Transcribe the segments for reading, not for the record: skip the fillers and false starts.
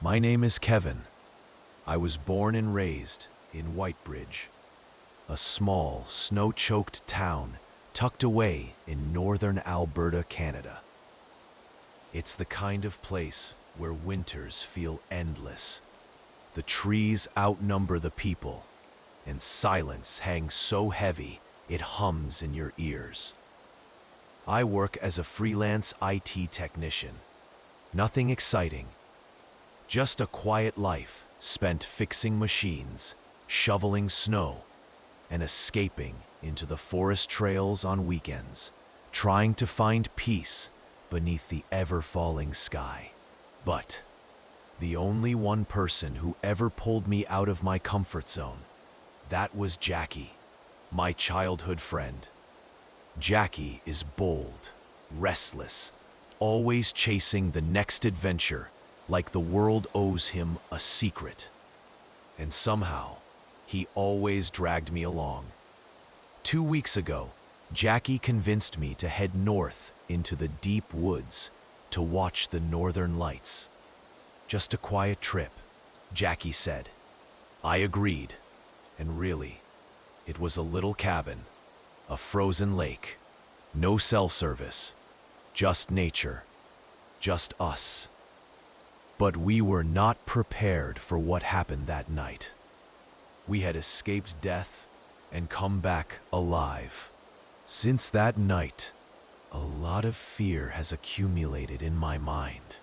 My name is Kevin. I was born and raised in Whitebridge, a small, snow-choked town tucked away in northern Alberta, Canada. It's the kind of place where winters feel endless. The trees outnumber the people, and silence hangs so heavy it hums in your ears. I work as a freelance IT technician. Nothing exciting, just a quiet life spent fixing machines, shoveling snow, and escaping into the forest trails on weekends, trying to find peace beneath the ever-falling sky. But the only one person who ever pulled me out of my comfort zone, that was Jackie, my childhood friend. Jackie is bold, restless, always chasing the next adventure like the world owes him a secret. And somehow, he always dragged me along. 2 weeks ago, Jackie convinced me to head north into the deep woods to watch the northern lights. Just a quiet trip, Jackie said. I agreed, and really, it was a little cabin, a frozen lake, no cell service, just nature, just us. But we were not prepared for what happened that night. We had escaped death and come back alive. Since that night, a lot of fear has accumulated in my mind.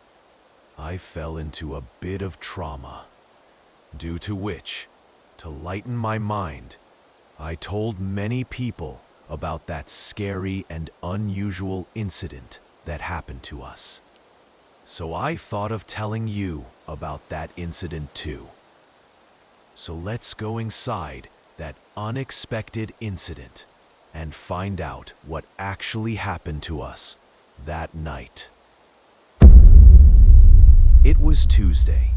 I fell into a bit of trauma, due to which, to lighten my mind, I told many people about that scary and unusual incident that happened to us. So I thought of telling you about that incident too. So let's go inside that unexpected incident and find out what actually happened to us that night. It was Tuesday.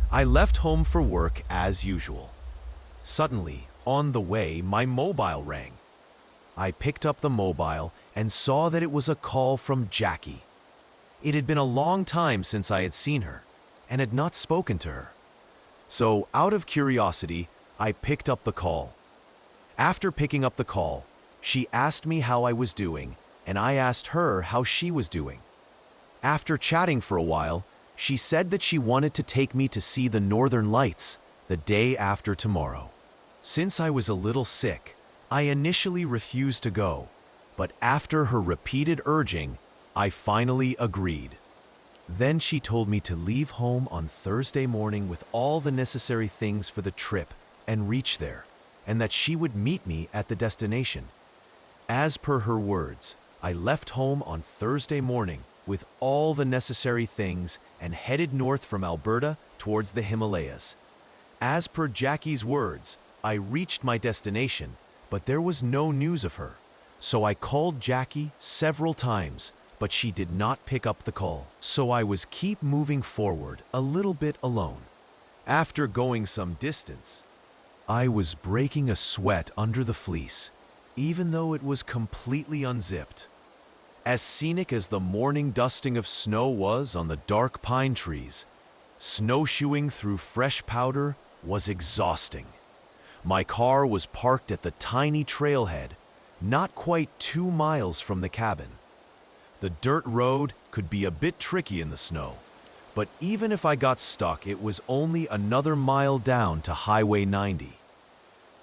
I left home for work as usual. Suddenly, on the way, my mobile rang. I picked up the mobile and saw that it was a call from Jackie. It had been a long time since I had seen her and had not spoken to her. So, out of curiosity, I picked up the call. After picking up the call, she asked me how I was doing, and I asked her how she was doing. After chatting for a while, she said that she wanted to take me to see the Northern Lights the day after tomorrow. Since I was a little sick, I initially refused to go, but after her repeated urging, I finally agreed. Then she told me to leave home on Thursday morning with all the necessary things for the trip and reach there, and that she would meet me at the destination. As per her words, I left home on Thursday morning with all the necessary things and headed north from Alberta towards the Himalayas. As per Jackie's words, I reached my destination, but there was no news of her. So I called Jackie several times, but she did not pick up the call. So I was keep moving forward a little bit alone. After going some distance, I was breaking a sweat under the fleece, even though it was completely unzipped. As scenic as the morning dusting of snow was on the dark pine trees, snowshoeing through fresh powder was exhausting. My car was parked at the tiny trailhead, not quite 2 miles from the cabin. The dirt road could be a bit tricky in the snow, but even if I got stuck, it was only another mile down to Highway 90.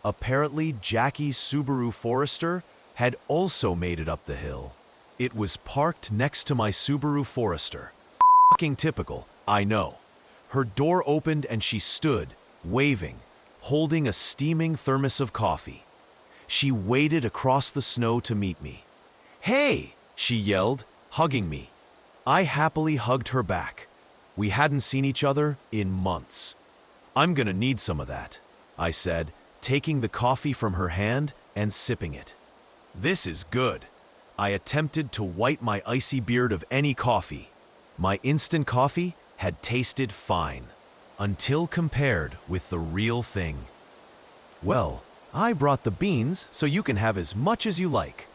Apparently, Jackie's Subaru Forester had also made it up the hill. It was parked next to my Subaru Forester. Fucking typical, I know. Her door opened and she stood, waving, holding a steaming thermos of coffee. She waded across the snow to meet me. "Hey!" she yelled, hugging me. I happily hugged her back. We hadn't seen each other in months. "I'm gonna need some of that," I said, taking the coffee from her hand and sipping it. "This is good." I attempted to wipe my icy beard of any coffee. My instant coffee had tasted fine, until compared with the real thing. "Well, I brought the beans so you can have as much as you like."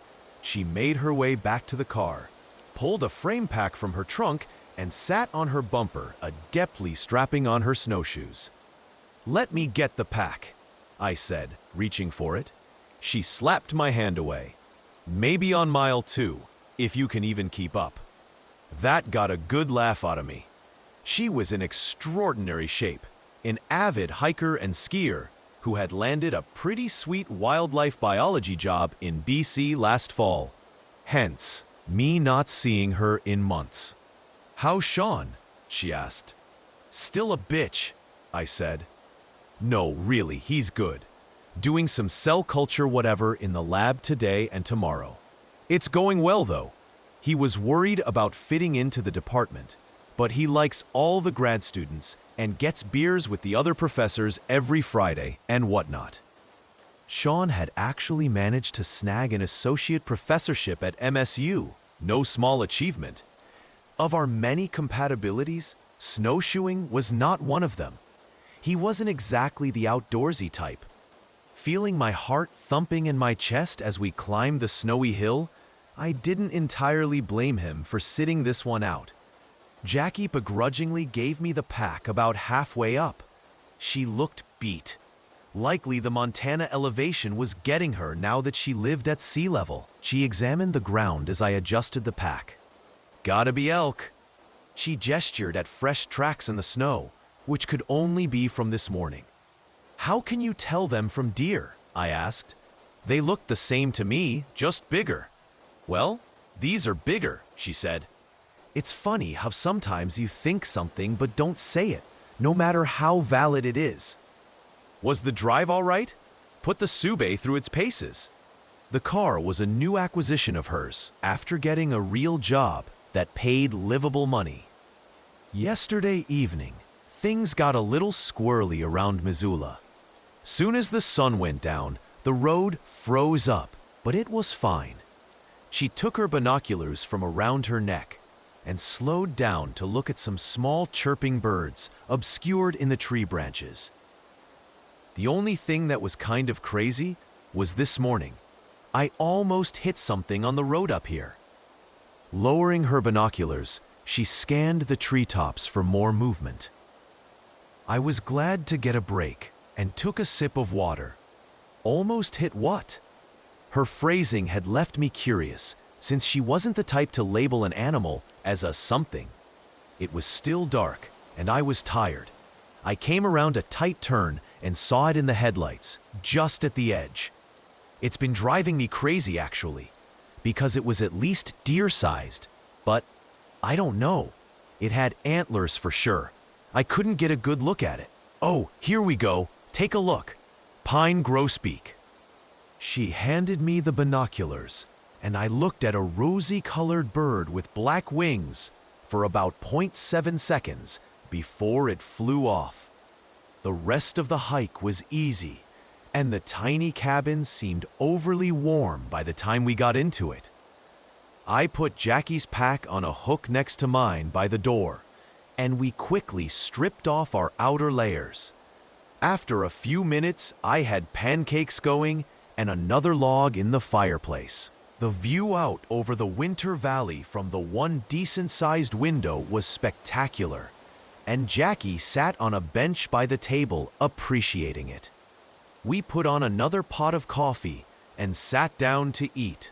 She made her way back to the car, pulled a frame pack from her trunk, and sat on her bumper, adeptly strapping on her snowshoes. "Let me get the pack," I said, reaching for it. She slapped my hand away. "Maybe on mile 2, if you can even keep up." That got a good laugh out of me. She was in extraordinary shape, an avid hiker and skier who had landed a pretty sweet wildlife biology job in BC last fall. Hence, me not seeing her in months. "How's Sean?" she asked. "Still a bitch," I said. "No, really, he's good. Doing some cell culture whatever in the lab today and tomorrow. It's going well, though. He was worried about fitting into the department, but he likes all the grad students and gets beers with the other professors every Friday and whatnot." Sean had actually managed to snag an associate professorship at MSU, no small achievement. Of our many compatibilities, snowshoeing was not one of them. He wasn't exactly the outdoorsy type. Feeling my heart thumping in my chest as we climbed the snowy hill, I didn't entirely blame him for sitting this one out. Jackie begrudgingly gave me the pack about halfway up. She looked beat. Likely the Montana elevation was getting her now that she lived at sea level. She examined the ground as I adjusted the pack. "Gotta be elk." She gestured at fresh tracks in the snow, which could only be from this morning. "How can you tell them from deer?" I asked. "They look the same to me, just bigger." "Well, these are bigger," she said. It's funny how sometimes you think something but don't say it, no matter how valid it is. "Was the drive all right? Put the Sube through its paces." The car was a new acquisition of hers after getting a real job that paid livable money. Yesterday evening, things got a little squirrely around Missoula. Soon as the sun went down, the road froze up, but it was fine. She took her binoculars from around her neck and slowed down to look at some small chirping birds obscured in the tree branches. The only thing that was kind of crazy was this morning. I almost hit something on the road up here. Lowering her binoculars, she scanned the treetops for more movement. I was glad to get a break and took a sip of water. Almost hit what? Her phrasing had left me curious, since she wasn't the type to label an animal as a something. It was still dark, and I was tired. I came around a tight turn and saw it in the headlights, just at the edge. It's been driving me crazy, actually, because it was at least deer-sized, but I don't know. It had antlers for sure. I couldn't get a good look at it. "Oh, here we go. Take a look. Pine grosbeak." She handed me the binoculars, and I looked at a rosy-colored bird with black wings for about 0.7 seconds before it flew off. The rest of the hike was easy, and the tiny cabin seemed overly warm by the time we got into it. I put Jackie's pack on a hook next to mine by the door, and we quickly stripped off our outer layers. After a few minutes, I had pancakes going and another log in the fireplace. The view out over the winter valley from the one decent-sized window was spectacular, and Jackie sat on a bench by the table appreciating it. We put on another pot of coffee and sat down to eat.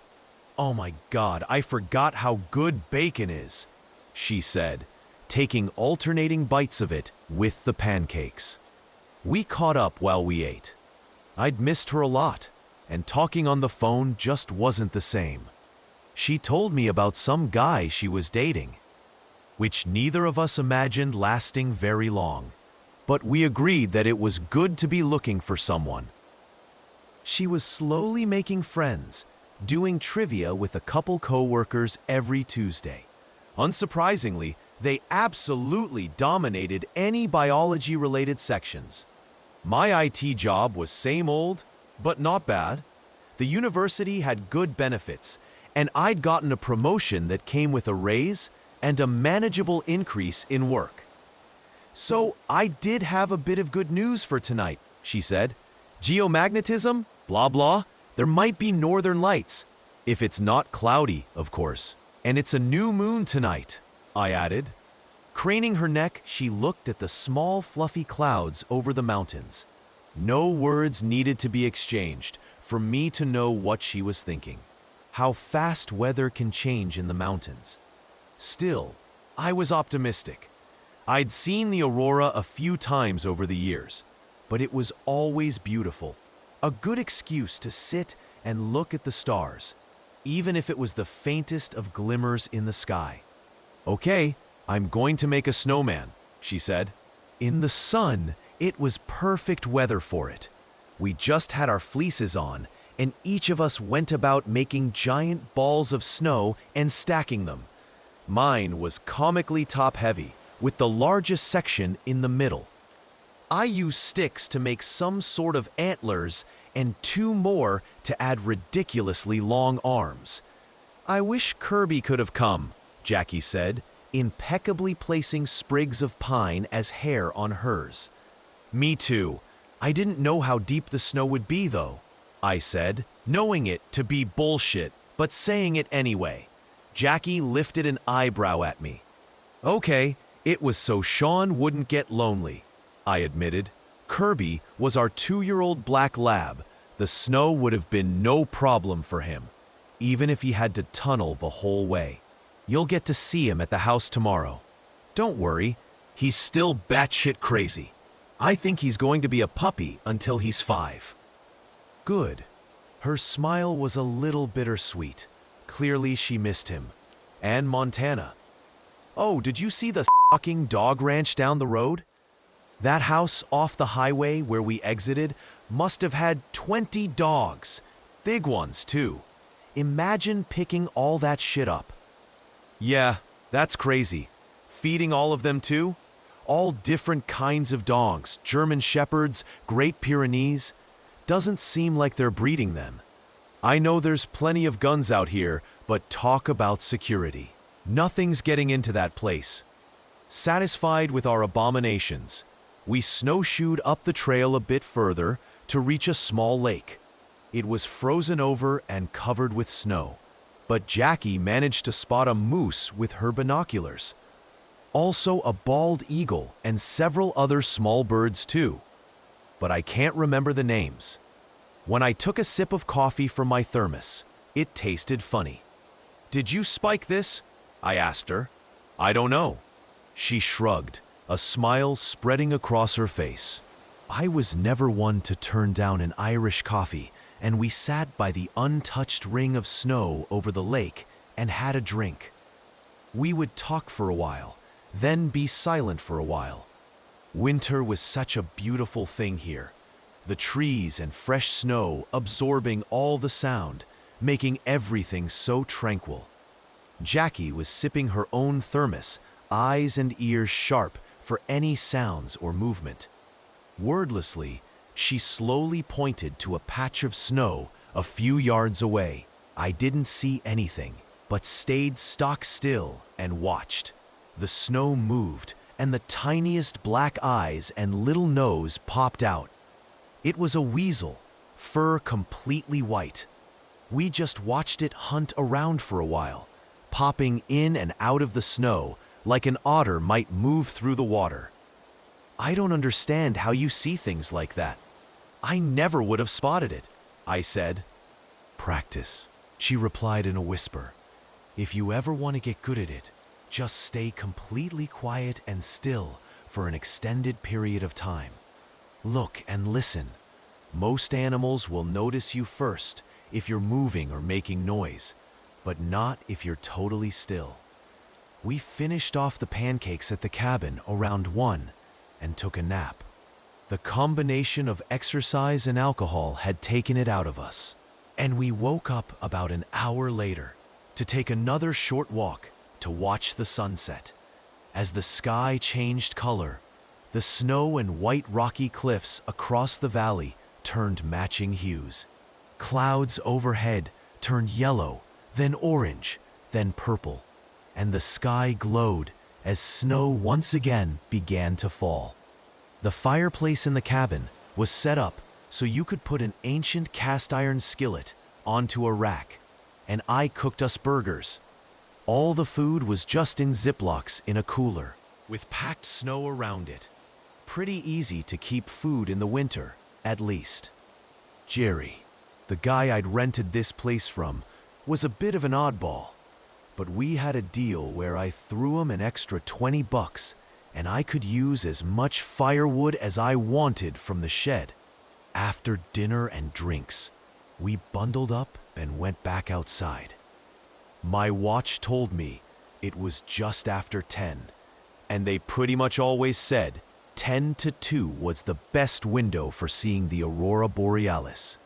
"Oh my God, I forgot how good bacon is," she said, taking alternating bites of it with the pancakes. We caught up while we ate. I'd missed her a lot, and talking on the phone just wasn't the same. She told me about some guy she was dating, which neither of us imagined lasting very long, but we agreed that it was good to be looking for someone. She was slowly making friends, doing trivia with a couple co-workers every Tuesday. Unsurprisingly, they absolutely dominated any biology-related sections. My IT job was same old, but not bad. The university had good benefits, and I'd gotten a promotion that came with a raise and a manageable increase in work. "So I did have a bit of good news for tonight," she said. "Geomagnetism, blah blah, there might be northern lights. If it's not cloudy, of course. And it's a new moon tonight," I added. Craning her neck, she looked at the small, fluffy clouds over the mountains. No words needed to be exchanged for me to know what she was thinking. How fast weather can change in the mountains. Still, I was optimistic. I'd seen the aurora a few times over the years, but it was always beautiful. A good excuse to sit and look at the stars, even if it was the faintest of glimmers in the sky. "Okay, I'm going to make a snowman," she said. In the sun, it was perfect weather for it. We just had our fleeces on, and each of us went about making giant balls of snow and stacking them. Mine was comically top-heavy, with the largest section in the middle. I used sticks to make some sort of antlers and 2 more to add ridiculously long arms. "I wish Kirby could have come," Jackie said, impeccably placing sprigs of pine as hair on hers. "Me too. I didn't know how deep the snow would be, though," I said, knowing it to be bullshit, but saying it anyway. Jackie lifted an eyebrow at me. "Okay, it was so Sean wouldn't get lonely," I admitted. Kirby was our 2-year-old black lab. The snow would have been no problem for him, even if he had to tunnel the whole way. "You'll get to see him at the house tomorrow. Don't worry, he's still batshit crazy. I think he's going to be a puppy until he's 5. "Good." Her smile was a little bittersweet. Clearly she missed him. And Montana. "Oh, did you see the fucking dog ranch down the road? That house off the highway where we exited must have had 20 dogs. Big ones, too. Imagine picking all that shit up." "Yeah, that's crazy. Feeding all of them, too? All different kinds of dogs, German Shepherds, Great Pyrenees. Doesn't seem like they're breeding them. I know there's plenty of guns out here, but talk about security. Nothing's getting into that place." Satisfied with our abominations, we snowshoed up the trail a bit further to reach a small lake. It was frozen over and covered with snow, but Jackie managed to spot a moose with her binoculars. Also a bald eagle and several other small birds too, but I can't remember the names. When I took a sip of coffee from my thermos, it tasted funny. "Did you spike this?" I asked her. "I don't know." She shrugged, a smile spreading across her face. I was never one to turn down an Irish coffee, and we sat by the untouched ring of snow over the lake and had a drink. We would talk for a while, then be silent for a while. Winter was such a beautiful thing here. The trees and fresh snow absorbing all the sound, making everything so tranquil. Jackie was sipping her own thermos, eyes and ears sharp for any sounds or movement. Wordlessly, she slowly pointed to a patch of snow a few yards away. I didn't see anything, but stayed stock still and watched. The snow moved, and the tiniest black eyes and little nose popped out. It was a weasel, fur completely white. We just watched it hunt around for a while, popping in and out of the snow like an otter might move through the water. "I don't understand how you see things like that. I never would have spotted it," I said. "Practice," she replied in a whisper. "If you ever want to get good at it, just stay completely quiet and still for an extended period of time. Look and listen. Most animals will notice you first if you're moving or making noise, but not if you're totally still." We finished off the pancakes at the cabin around 1 and took a nap. The combination of exercise and alcohol had taken it out of us, and we woke up about an hour later to take another short walk to watch the sunset. As the sky changed color, the snow and white rocky cliffs across the valley turned matching hues. Clouds overhead turned yellow, then orange, then purple, and the sky glowed as snow once again began to fall. The fireplace in the cabin was set up so you could put an ancient cast iron skillet onto a rack, and I cooked us burgers. All the food was just in Ziplocs in a cooler. with packed snow around it. Pretty easy to keep food in the winter, at least. Jerry, the guy I'd rented this place from, was a bit of an oddball, but we had a deal where I threw him an extra $20 and I could use as much firewood as I wanted from the shed. After dinner and drinks, we bundled up and went back outside. My watch told me it was just after 10, and they pretty much always said 10 to 2 was the best window for seeing the aurora borealis.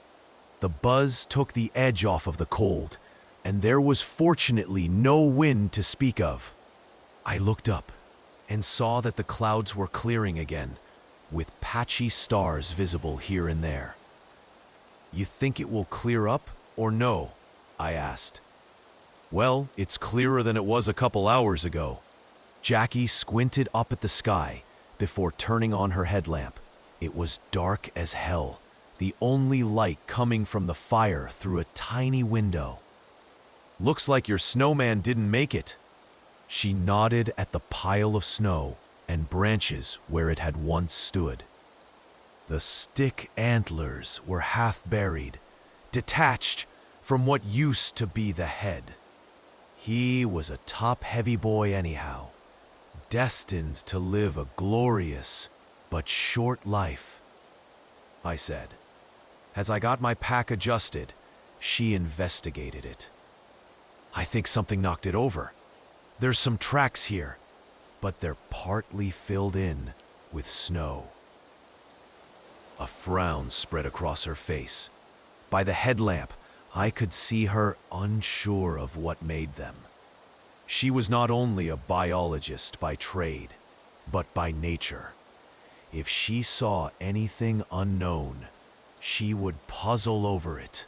The buzz took the edge off of the cold, and there was fortunately no wind to speak of. I looked up and saw that the clouds were clearing again, with patchy stars visible here and there. "You think it will clear up, or no?" I asked. "Well, it's clearer than it was a couple hours ago." Jackie squinted up at the sky before turning on her headlamp. It was dark as hell, the only light coming from the fire through a tiny window. "Looks like your snowman didn't make it." She nodded at the pile of snow and branches where it had once stood. The stick antlers were half buried, detached from what used to be the head. He was a top-heavy boy anyhow, destined to live a glorious but short life, I said. As I got my pack adjusted, she investigated it. "I think something knocked it over. There's some tracks here, but they're partly filled in with snow." A frown spread across her face. By the headlamp, I could see her unsure of what made them. She was not only a biologist by trade, but by nature. If she saw anything unknown, she would puzzle over it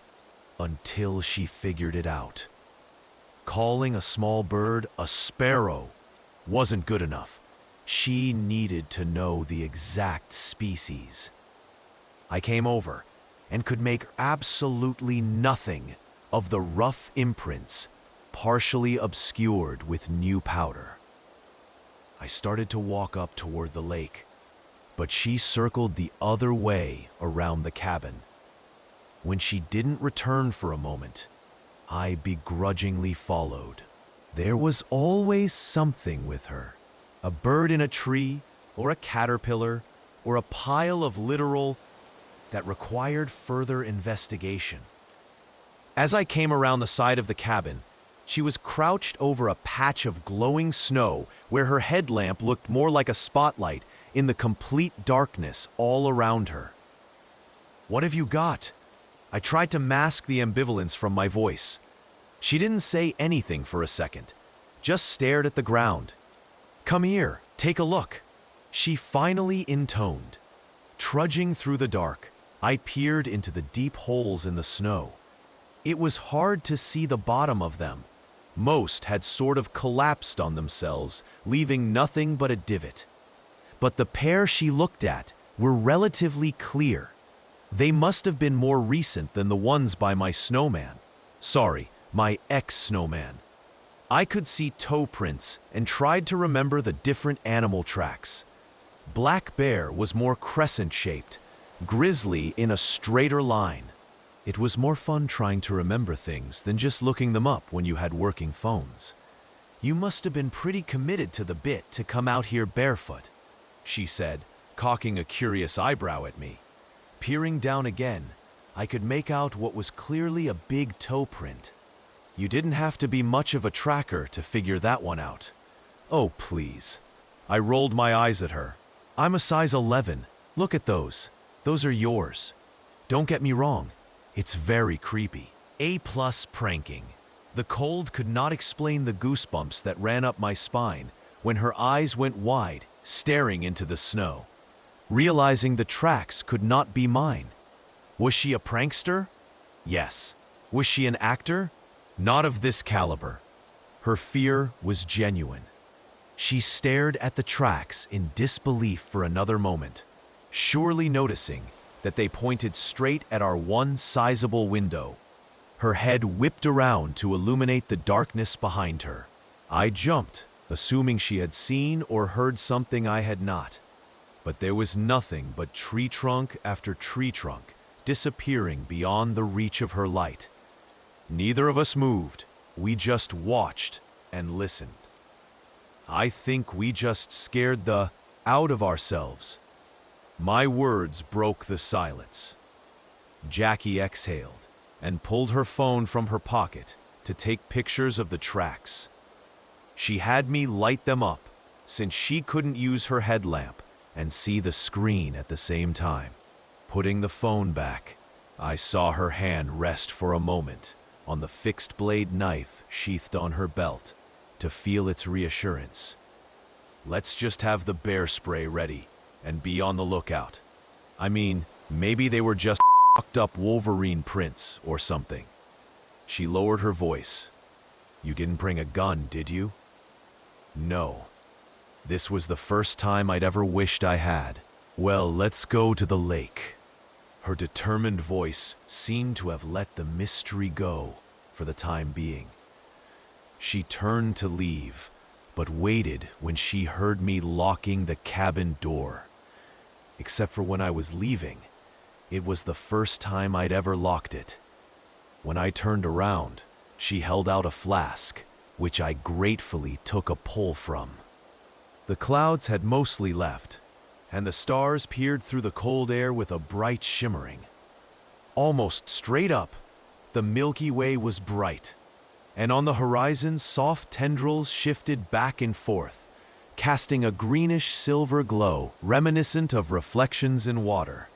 until she figured it out. Calling a small bird a sparrow wasn't good enough. She needed to know the exact species. I came over and could make absolutely nothing of the rough imprints, partially obscured with new powder. I started to walk up toward the lake, but she circled the other way around the cabin. When she didn't return for a moment, I begrudgingly followed. There was always something with her. A bird in a tree, or a caterpillar, or a pile of littoral that required further investigation. As I came around the side of the cabin, she was crouched over a patch of glowing snow where her headlamp looked more like a spotlight in the complete darkness all around her. "What have you got?" I tried to mask the ambivalence from my voice. She didn't say anything for a second, just stared at the ground. "Come here, take a look," she finally intoned. Trudging through the dark, I peered into the deep holes in the snow. It was hard to see the bottom of them. Most had sort of collapsed on themselves, leaving nothing but a divot. But the pair she looked at were relatively clear. They must have been more recent than the ones by my snowman. Sorry, my ex-snowman. I could see toe prints and tried to remember the different animal tracks. Black bear was more crescent-shaped, grizzly in a straighter line. It was more fun trying to remember things than just looking them up when you had working phones. "You must have been pretty committed to the bit to come out here barefoot," she said, cocking a curious eyebrow at me. Peering down again, I could make out what was clearly a big toe print. "You didn't have to be much of a tracker to figure that one out." "Oh, please." I rolled my eyes at her. "I'm a size 11. Look at those. Those are yours. Don't get me wrong. It's very creepy." A+ pranking. The cold could not explain the goosebumps that ran up my spine when her eyes went wide, staring into the snow. Realizing the tracks could not be mine. Was she a prankster? Yes. Was she an actor? Not of this caliber. Her fear was genuine. She stared at the tracks in disbelief for another moment, surely noticing that they pointed straight at our one sizable window. Her head whipped around to illuminate the darkness behind her. I jumped, assuming she had seen or heard something I had not. But there was nothing but tree trunk after tree trunk disappearing beyond the reach of her light. Neither of us moved. We just watched and listened. I think we just scared the out of ourselves. My words broke the silence. Jackie exhaled and pulled her phone from her pocket to take pictures of the tracks. She had me light them up since she couldn't use her headlamp and see the screen at the same time. Putting the phone back, I saw her hand rest for a moment on the fixed blade knife sheathed on her belt to feel its reassurance. Let's just have the bear spray ready and be on the lookout. I mean, maybe they were just fucked up Wolverine prints or something. She lowered her voice. You didn't bring a gun, did you? No. This was the first time I'd ever wished I had. Well, let's go to the lake. Her determined voice seemed to have let the mystery go for the time being. She turned to leave, but waited when she heard me locking the cabin door. Except for when I was leaving, it was the first time I'd ever locked it. When I turned around, she held out a flask, which I gratefully took a pull from. The clouds had mostly left, and the stars peered through the cold air with a bright shimmering. Almost straight up, the Milky Way was bright, and on the horizon soft tendrils shifted back and forth, casting a greenish-silver glow reminiscent of reflections in water.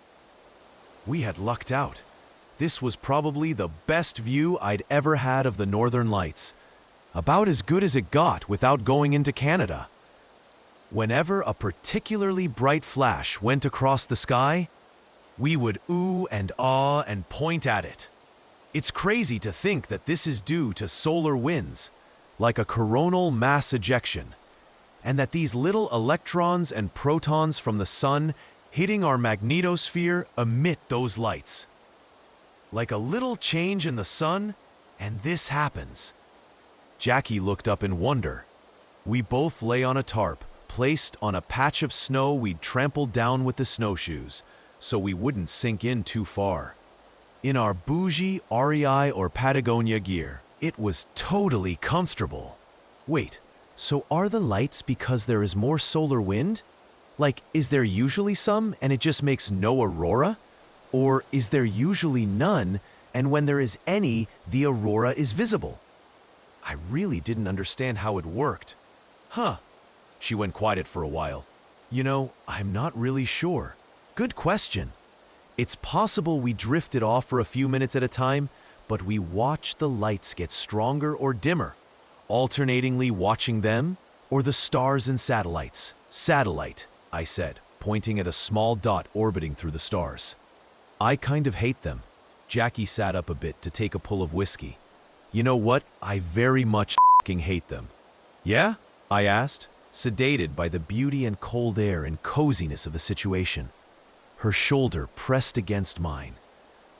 We had lucked out. This was probably the best view I'd ever had of the Northern Lights, about as good as it got without going into Canada. Whenever a particularly bright flash went across the sky, we would ooh and ah and point at it. It's crazy to think that this is due to solar winds, like a coronal mass ejection, and that these little electrons and protons from the sun hitting our magnetosphere emit those lights. Like a little change in the sun, and this happens. Jackie looked up in wonder. We both lay on a tarp, placed on a patch of snow we'd trampled down with the snowshoes, so we wouldn't sink in too far. In our bougie REI or Patagonia gear, it was totally comfortable. Wait, so are the lights because there is more solar wind? Like, is there usually some and it just makes no aurora? Or is there usually none and when there is any, the aurora is visible? I really didn't understand how it worked. Huh. She went quiet for a while. You know, I'm not really sure. Good question. It's possible we drifted off for a few minutes at a time, but we watched the lights get stronger or dimmer, alternatingly watching them or the stars and satellites. Satellite, I said, pointing at a small dot orbiting through the stars. I kind of hate them. Jackie sat up a bit to take a pull of whiskey. You know what? I very much f***ing hate them. Yeah? I asked, sedated by the beauty and cold air and coziness of the situation. Her shoulder pressed against mine.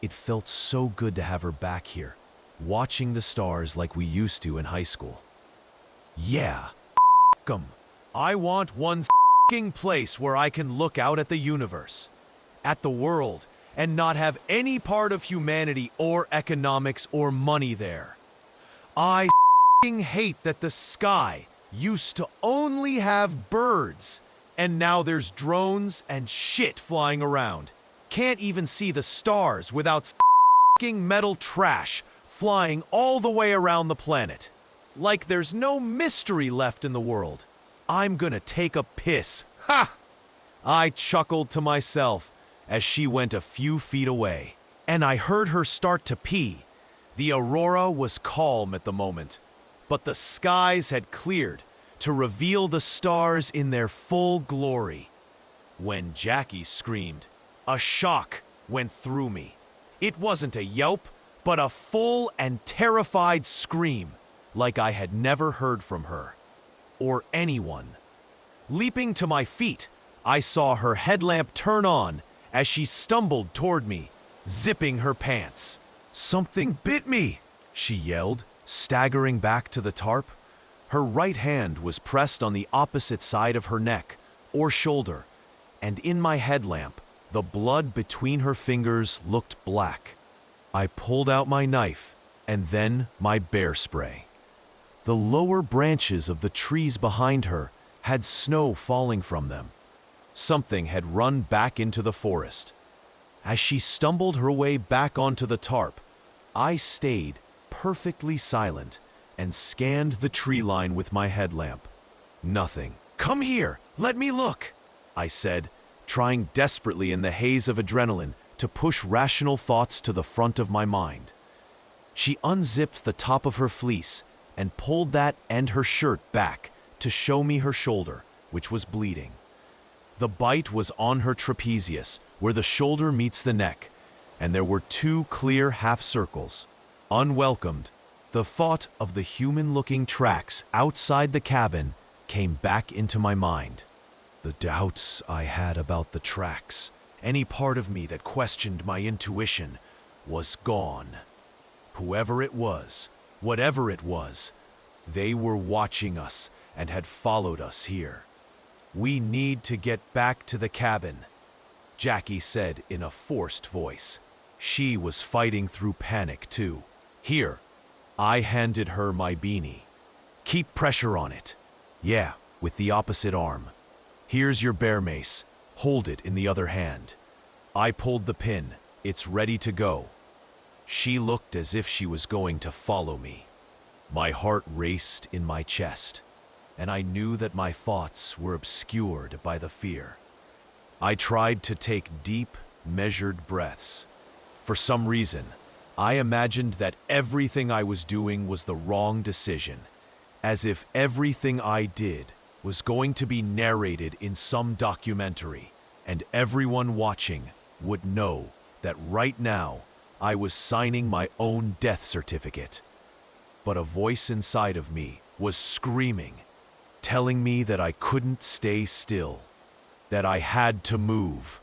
It felt so good to have her back here, watching the stars like we used to in high school. Yeah, f*** 'em. I want one f***ing place where I can look out at the universe, at the world, and not have any part of humanity or economics or money there. I f***ing hate that the sky used to only have birds, and now there's drones and shit flying around. Can't even see the stars without f***ing metal trash flying all the way around the planet. Like there's no mystery left in the world. I'm gonna take a piss. Ha! I chuckled to myself as she went a few feet away, and I heard her start to pee. The aurora was calm at the moment, but the skies had cleared to reveal the stars in their full glory. When Jackie screamed, a shock went through me. It wasn't a yelp, but a full and terrified scream, like I had never heard from her, or anyone. Leaping to my feet, I saw her headlamp turn on as she stumbled toward me, zipping her pants. Something bit me, she yelled, staggering back to the tarp. Her right hand was pressed on the opposite side of her neck or shoulder, and in my headlamp, the blood between her fingers looked black. I pulled out my knife and then my bear spray. The lower branches of the trees behind her had snow falling from them. Something had run back into the forest. As she stumbled her way back onto the tarp, I stayed perfectly silent and scanned the tree line with my headlamp. Nothing. "Come here, let me look," I said, trying desperately in the haze of adrenaline to push rational thoughts to the front of my mind. She unzipped the top of her fleece and pulled that and her shirt back to show me her shoulder, which was bleeding. The bite was on her trapezius, where the shoulder meets the neck, and there were two clear half circles. Unwelcomed, the thought of the human-looking tracks outside the cabin came back into my mind. The doubts I had about the tracks, any part of me that questioned my intuition, was gone. Whoever it was, whatever it was, they were watching us and had followed us here. "We need to get back to the cabin," Jackie said in a forced voice. She was fighting through panic too. "Here," I handed her my beanie. "Keep pressure on it." "Yeah, with the opposite arm." "Here's your bear mace. Hold it in the other hand." I pulled the pin. "It's ready to go." She looked as if she was going to follow me. My heart raced in my chest, and I knew that my thoughts were obscured by the fear. I tried to take deep, measured breaths. For some reason, I imagined that everything I was doing was the wrong decision, as if everything I did was going to be narrated in some documentary, and everyone watching would know that right now I was signing my own death certificate. But a voice inside of me was screaming, telling me that I couldn't stay still, that I had to move.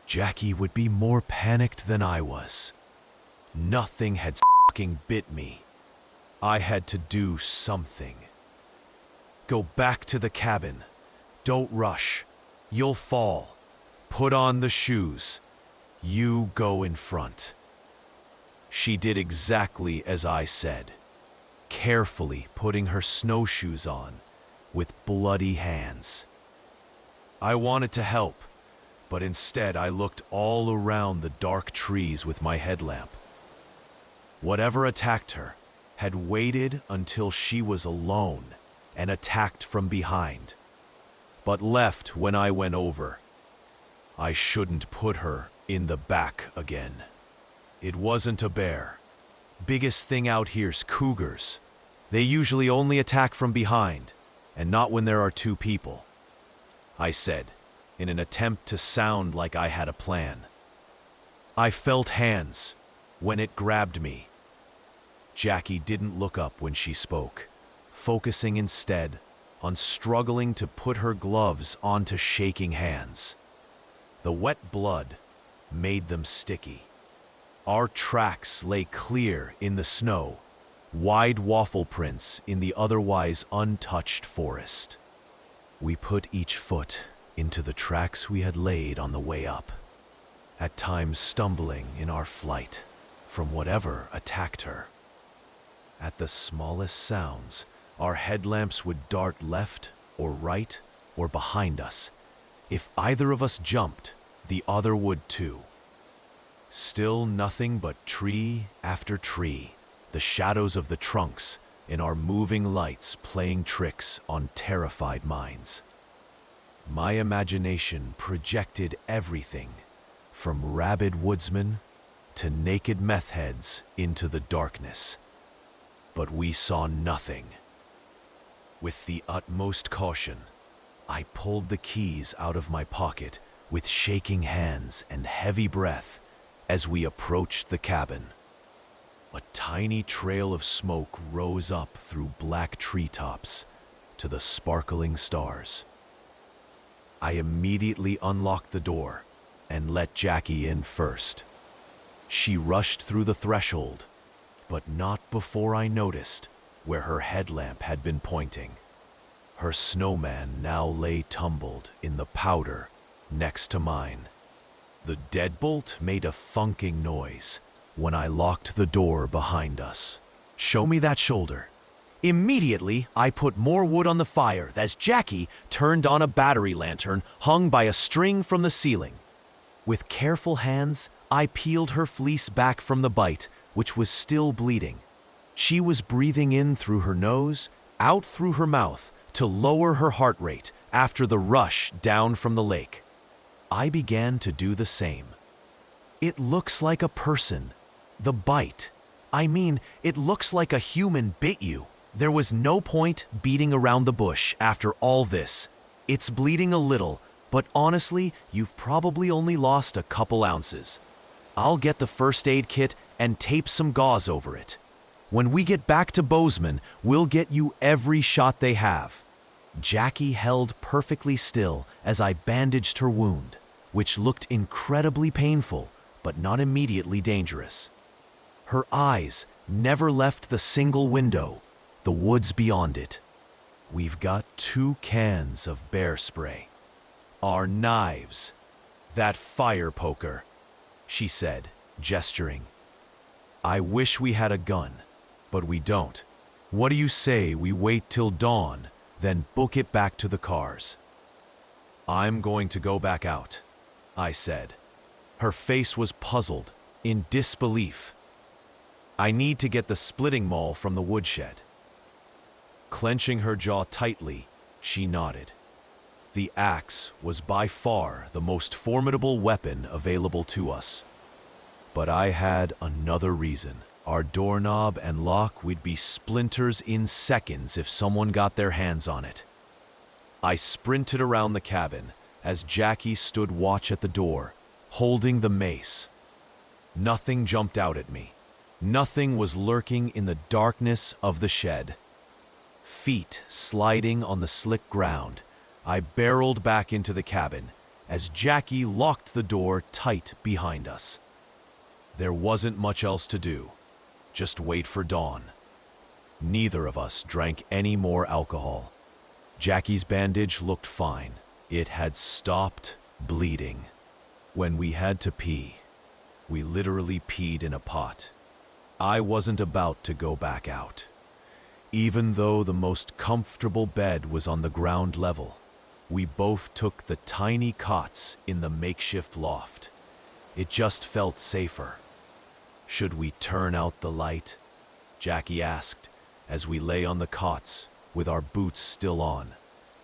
Jackie would be more panicked than I was. Nothing had fucking bit me. I had to do something. "Go back to the cabin. Don't rush. You'll fall. Put on the shoes. You go in front." She did exactly as I said, carefully putting her snowshoes on with bloody hands. I wanted to help, but instead I looked all around the dark trees with my headlamp. Whatever attacked her had waited until she was alone and attacked from behind, but left when I went over. I shouldn't put her in the back again. It wasn't a bear. Biggest thing out here's cougars. They usually only attack from behind, and not when there are two people, I said, in an attempt to sound like I had a plan. I felt hands when it grabbed me. Jackie didn't look up when she spoke, focusing instead on struggling to put her gloves onto shaking hands. The wet blood made them sticky. Our tracks lay clear in the snow, wide waffle prints in the otherwise untouched forest. We put each foot into the tracks we had laid on the way up, at times stumbling in our flight from whatever attacked her. At the smallest sounds, our headlamps would dart left or right or behind us. If either of us jumped, the other would too. Still nothing but tree after tree, the shadows of the trunks in our moving lights playing tricks on terrified minds. My imagination projected everything, from rabid woodsmen to naked meth heads into the darkness. But we saw nothing. With the utmost caution, I pulled the keys out of my pocket with shaking hands and heavy breath as we approached the cabin. A tiny trail of smoke rose up through black treetops to the sparkling stars. I immediately unlocked the door and let Jackie in first. She rushed through the threshold, but not before I noticed where her headlamp had been pointing. Her snowman now lay tumbled in the powder next to mine. The deadbolt made a thunking noise when I locked the door behind us. "Show me that shoulder." Immediately, I put more wood on the fire as Jackie turned on a battery lantern hung by a string from the ceiling. With careful hands, I peeled her fleece back from the bite, which was still bleeding. She was breathing in through her nose, out through her mouth, to lower her heart rate after the rush down from the lake. I began to do the same. "It looks like a person. The bite. I mean, it looks like a human bit you." There was no point beating around the bush after all this. It's bleeding a little, but honestly, you've probably only lost a couple ounces. I'll get the first aid kit and tape some gauze over it. When we get back to Bozeman, we'll get you every shot they have. Jackie held perfectly still as I bandaged her wound, which looked incredibly painful, but not immediately dangerous. Her eyes never left the single window, the woods beyond it. "We've got 2 cans of bear spray. Our knives. That fire poker," she said, gesturing. "I wish we had a gun, but we don't. What do you say we wait till dawn, then book it back to the cars?" "I'm going to go back out," I said. Her face was puzzled, in disbelief. "I need to get the splitting maul from the woodshed." Clenching her jaw tightly, she nodded. The axe was by far the most formidable weapon available to us. But I had another reason. Our doorknob and lock would be splinters in seconds if someone got their hands on it. I sprinted around the cabin as Jackie stood watch at the door, holding the mace. Nothing jumped out at me. Nothing was lurking in the darkness of the shed. Feet sliding on the slick ground, I barreled back into the cabin as Jackie locked the door tight behind us. There wasn't much else to do. Just wait for dawn. Neither of us drank any more alcohol. Jackie's bandage looked fine. It had stopped bleeding. When we had to pee, we literally peed in a pot. I wasn't about to go back out. Even though the most comfortable bed was on the ground level, we both took the tiny cots in the makeshift loft. It just felt safer. "Should we turn out the light?" Jackie asked as we lay on the cots with our boots still on,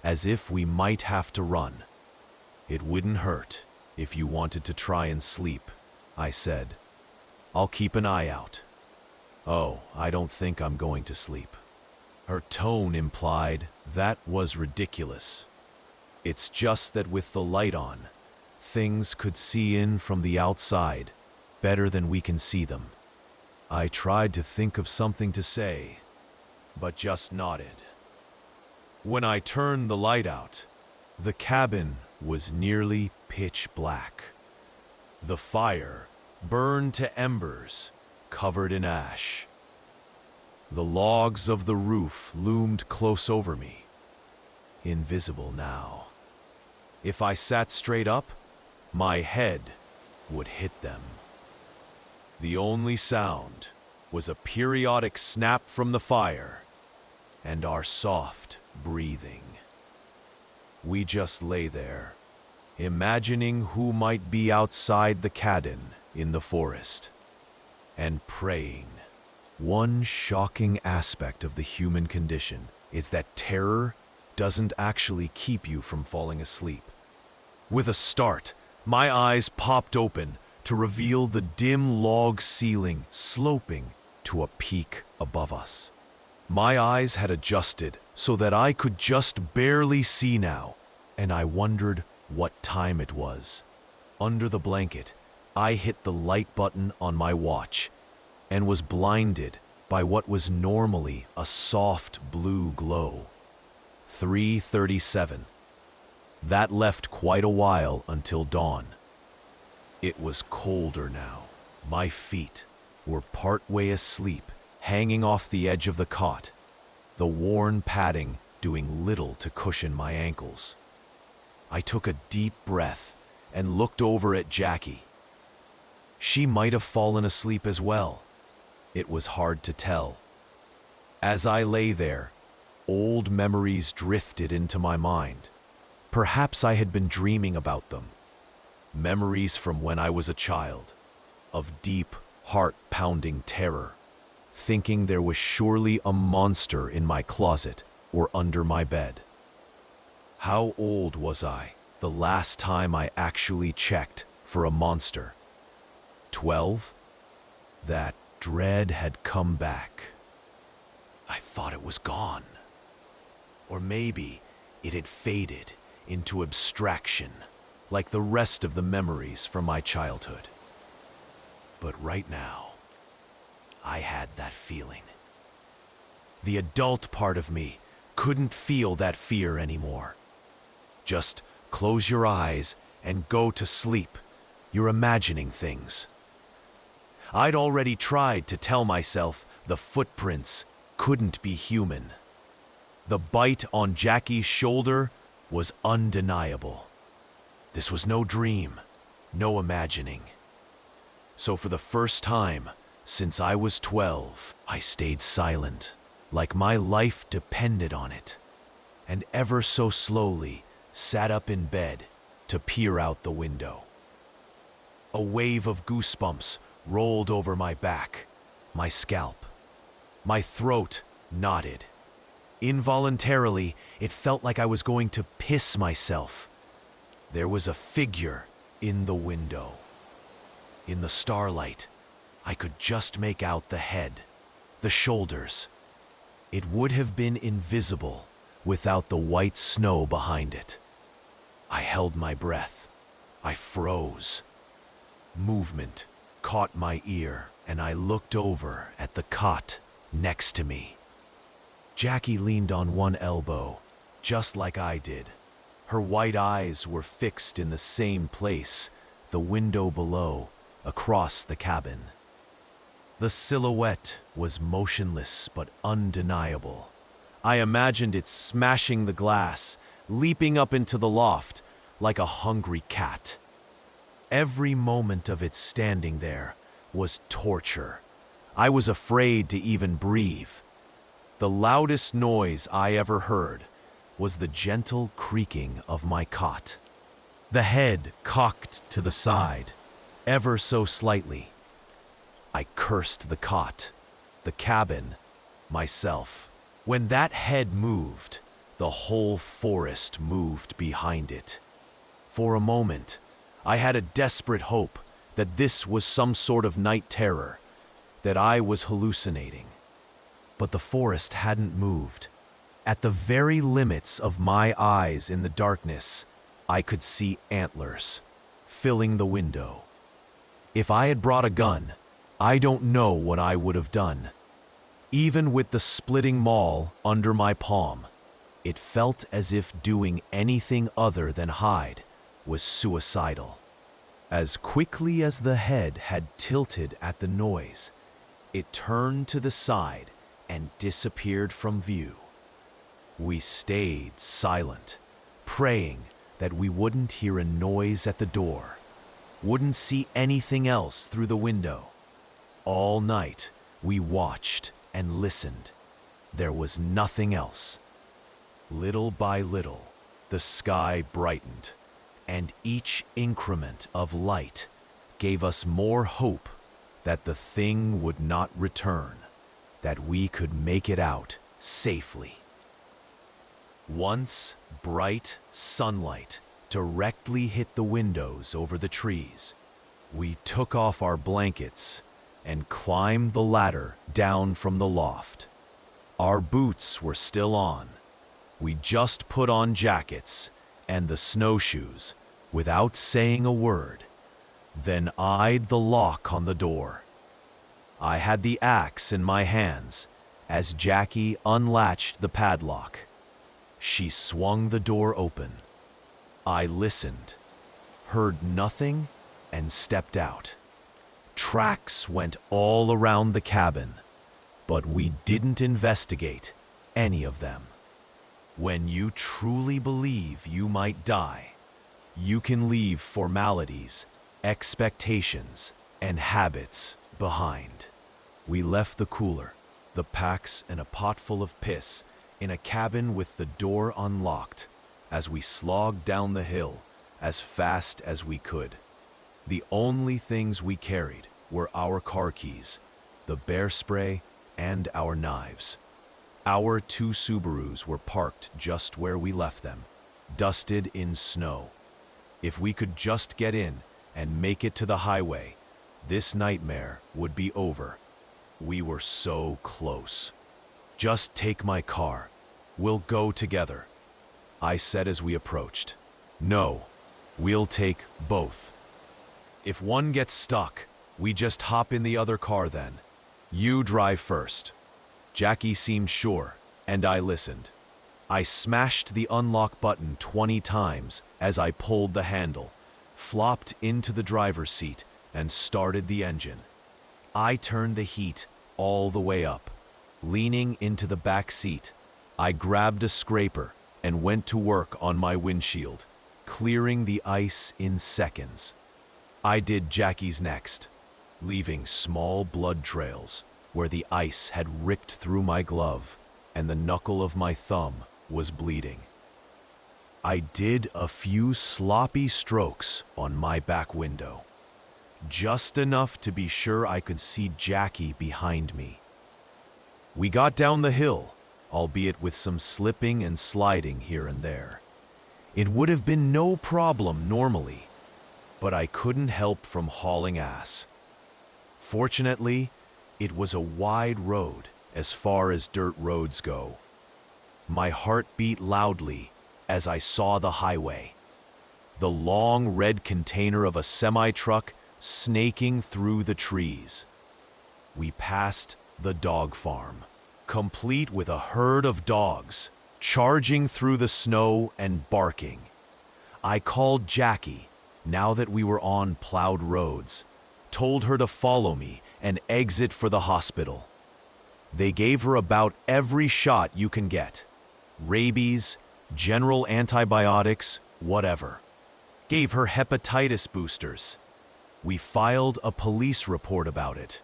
as if we might have to run. "It wouldn't hurt if you wanted to try and sleep," I said. "I'll keep an eye out." "Oh, I don't think I'm going to sleep." Her tone implied that was ridiculous. "It's just that with the light on, things could see in from the outside better than we can see them." I tried to think of something to say, but just nodded. When I turned the light out, the cabin was nearly pitch black. The fire burned to embers, covered in ash. The logs of the roof loomed close over me, invisible now. If I sat straight up, my head would hit them. The only sound was a periodic snap from the fire and our soft breathing. We just lay there, imagining who might be outside the cabin in the forest, and praying. One shocking aspect of the human condition is that terror doesn't actually keep you from falling asleep. With a start, my eyes popped open to reveal the dim log ceiling sloping to a peak above us. My eyes had adjusted so that I could just barely see now, and I wondered what time it was. Under the blanket, I hit the light button on my watch and was blinded by what was normally a soft blue glow. 3:37. That left quite a while until dawn. It was colder now. My feet were partway asleep, hanging off the edge of the cot, the worn padding doing little to cushion my ankles. I took a deep breath and looked over at Jackie. She might have fallen asleep as well. It was hard to tell. As I lay there, old memories drifted into my mind. Perhaps I had been dreaming about them. Memories from when I was a child, of deep, heart-pounding terror, thinking there was surely a monster in my closet or under my bed. How old was I the last time I actually checked for a monster? 12? That dread had come back. I thought it was gone. Or maybe it had faded into abstraction, like the rest of the memories from my childhood. But right now, I had that feeling. The adult part of me couldn't feel that fear anymore. Just close your eyes and go to sleep. You're imagining things. I'd already tried to tell myself the footprints couldn't be human. The bite on Jackie's shoulder was undeniable. This was no dream, no imagining. So for the first time since I was 12, I stayed silent, like my life depended on it, and ever so slowly sat up in bed to peer out the window. A wave of goosebumps rolled over my back, my scalp. My throat knotted. Involuntarily, it felt like I was going to piss myself. There was a figure in the window. In the starlight, I could just make out the head, the shoulders. It would have been invisible without the white snow behind it. I held my breath. I froze. Movement caught my ear, and I looked over at the cot next to me. Jackie leaned on one elbow, just like I did. Her white eyes were fixed in the same place, the window below, across the cabin. The silhouette was motionless but undeniable. I imagined it smashing the glass, leaping up into the loft like a hungry cat. Every moment of it standing there was torture. I was afraid to even breathe. The loudest noise I ever heard was the gentle creaking of my cot. The head cocked to the side, ever so slightly. I cursed the cot, the cabin, myself. When that head moved, the whole forest moved behind it. For a moment, I had a desperate hope that this was some sort of night terror, that I was hallucinating. But the forest hadn't moved. At the very limits of my eyes in the darkness, I could see antlers filling the window. If I had brought a gun, I don't know what I would have done. Even with the splitting maul under my palm, it felt as if doing anything other than hide was suicidal. As quickly as the head had tilted at the noise, it turned to the side and disappeared from view. We stayed silent, praying that we wouldn't hear a noise at the door, wouldn't see anything else through the window. All night, we watched and listened. There was nothing else. Little by little, the sky brightened, and each increment of light gave us more hope that the thing would not return, that we could make it out safely. Once bright sunlight directly hit the windows over the trees, we took off our blankets and climbed the ladder down from the loft. Our boots were still on. We just put on jackets and the snowshoes without saying a word, then eyed the lock on the door. I had the axe in my hands as Jackie unlatched the padlock. She swung the door open. I listened, heard nothing, and stepped out. Tracks went all around the cabin, but we didn't investigate any of them. When you truly believe you might die, you can leave formalities, expectations, and habits behind. We left the cooler, the packs, and a pot full of piss in a cabin with the door unlocked as we slogged down the hill as fast as we could. The only things we carried were our car keys, the bear spray, and our knives. Our 2 Subarus were parked just where we left them, dusted in snow. If we could just get in and make it to the highway, this nightmare would be over. We were so close. "Just take my car. We'll go together," I said as we approached. "No, we'll take both. If one gets stuck, we just hop in the other car then. You drive first." Jackie seemed sure, and I listened. I smashed the unlock button 20 times as I pulled the handle, flopped into the driver's seat, and started the engine. I turned the heat all the way up. Leaning into the back seat, I grabbed a scraper and went to work on my windshield, clearing the ice in seconds. I did Jackie's next, leaving small blood trails where the ice had ripped through my glove and the knuckle of my thumb was bleeding. I did a few sloppy strokes on my back window, just enough to be sure I could see Jackie behind me. We got down the hill, albeit with some slipping and sliding here and there. It would have been no problem normally, but I couldn't help from hauling ass. Fortunately, it was a wide road as far as dirt roads go. My heart beat loudly as I saw the highway, the long red container of a semi-truck snaking through the trees. We passed the dog farm, complete with a herd of dogs charging through the snow and barking. I called Jackie, now that we were on plowed roads, told her to follow me and exit for the hospital. They gave her about every shot you can get. Rabies, general antibiotics, whatever. Gave her hepatitis boosters. We filed a police report about it.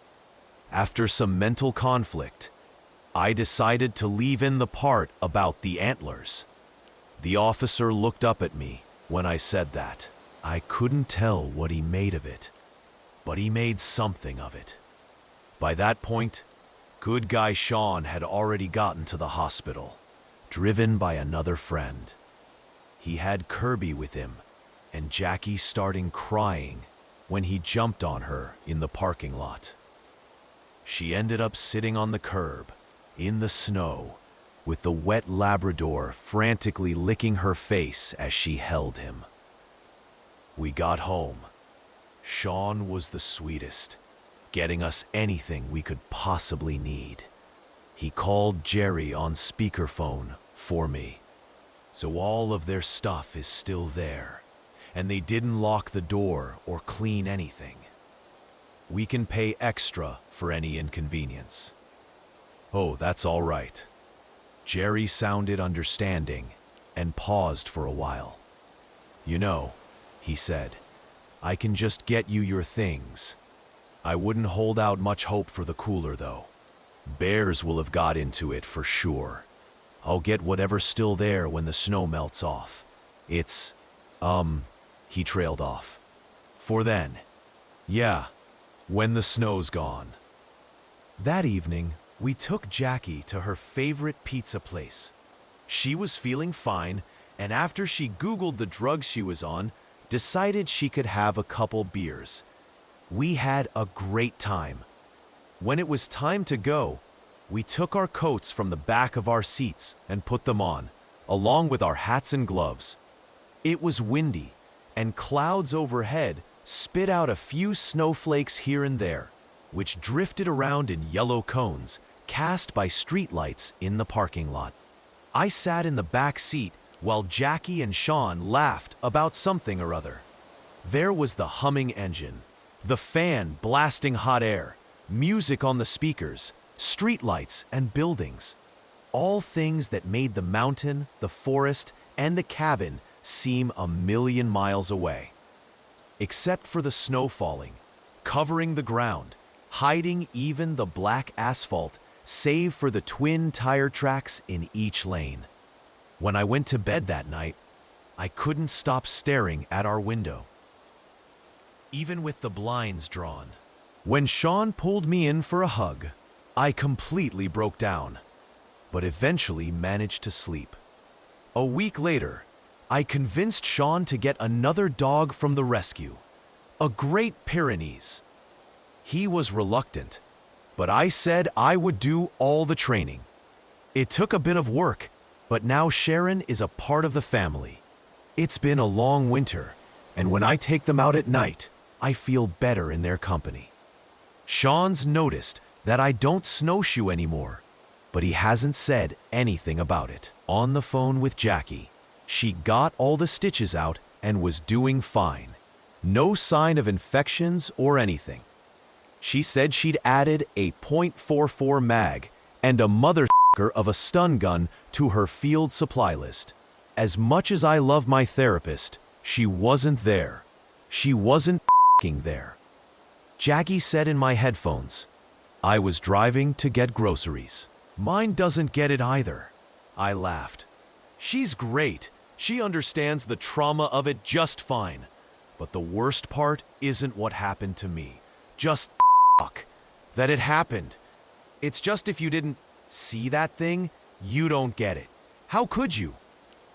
After some mental conflict, I decided to leave in the part about the antlers. The officer looked up at me when I said that. I couldn't tell what he made of it, but he made something of it. By that point, good guy Sean had already gotten to the hospital, driven by another friend. He had Kirby with him, and Jackie starting crying when he jumped on her in the parking lot. She ended up sitting on the curb, in the snow, with the wet Labrador frantically licking her face as she held him. We got home. Sean was the sweetest, getting us anything we could possibly need. He called Jerry on speakerphone for me. So all of their stuff is still there, and they didn't lock the door or clean anything. We can pay extra for any inconvenience. Oh, that's all right. Jerry sounded understanding and paused for a while. "You know," he said, "I can just get you your things. I wouldn't hold out much hope for the cooler, though. Bears will have got into it for sure. I'll get whatever's still there when the snow melts off. It's, he trailed off. For then. Yeah, when the snow's gone." That evening, we took Jackie to her favorite pizza place. She was feeling fine, and after she Googled the drugs she was on, decided she could have a couple beers. We had a great time. When it was time to go, we took our coats from the back of our seats and put them on, along with our hats and gloves. It was windy, and clouds overhead spit out a few snowflakes here and there, which drifted around in yellow cones cast by streetlights in the parking lot. I sat in the back seat while Jackie and Sean laughed about something or other. There was the humming engine, the fan blasting hot air, music on the speakers, streetlights and buildings. All things that made the mountain, the forest, and the cabin seem a million miles away. Except for the snow falling, covering the ground, hiding even the black asphalt, save for the twin tire tracks in each lane. When I went to bed that night, I couldn't stop staring at our window, even with the blinds drawn. When Sean pulled me in for a hug, I completely broke down, but eventually managed to sleep. A week later, I convinced Sean to get another dog from the rescue, a Great Pyrenees. He was reluctant, but I said I would do all the training. It took a bit of work, but now Sharon is a part of the family. It's been a long winter, and when I take them out at night, I feel better in their company. Sean's noticed that I don't snowshoe anymore, but he hasn't said anything about it. On the phone with Jackie, she got all the stitches out and was doing fine. No sign of infections or anything. She said she'd added a .44 mag and a mother of a stun gun to her field supply list. As much as I love my therapist, she wasn't there. She wasn't there. Jackie said in my headphones, I was driving to get groceries. Mine doesn't get it either. I laughed. She's great. She understands the trauma of it just fine. But the worst part isn't what happened to me. Just that it happened. It's just if you didn't see that thing, you don't get it. How could you?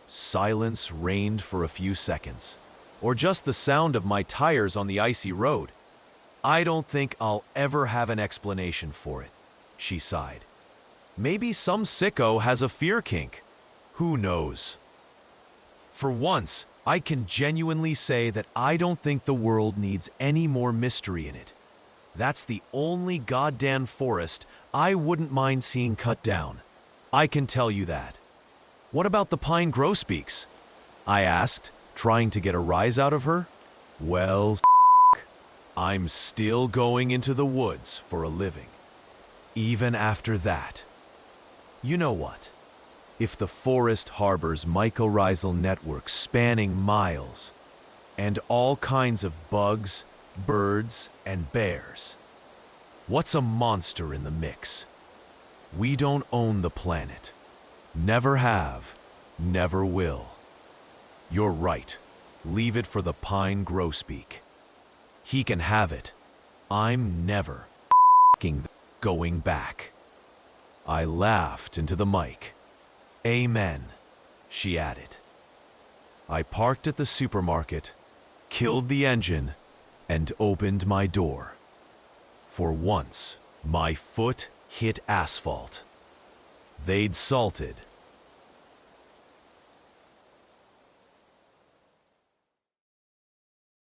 Silence reigned for a few seconds, or just the sound of my tires on the icy road. I don't think I'll ever have an explanation for it, she sighed. Maybe some sicko has a fear kink. Who knows? For once, I can genuinely say that I don't think the world needs any more mystery in it. That's the only goddamn forest I wouldn't mind seeing cut down. I can tell you that. What about the pine grosbeaks? I asked, trying to get a rise out of her. Well, I'm still going into the woods for a living. Even after that. You know what? If the forest harbors mycorrhizal networks spanning miles, and all kinds of bugs, birds, and bears, what's a monster in the mix? We don't own the planet. Never have, never will. You're right. Leave it for the pine grosbeak. He can have it. I'm never going back. I laughed into the mic. Amen, she added. I parked at the supermarket, killed the engine, and opened my door. For once, my foot hit asphalt. They'd salted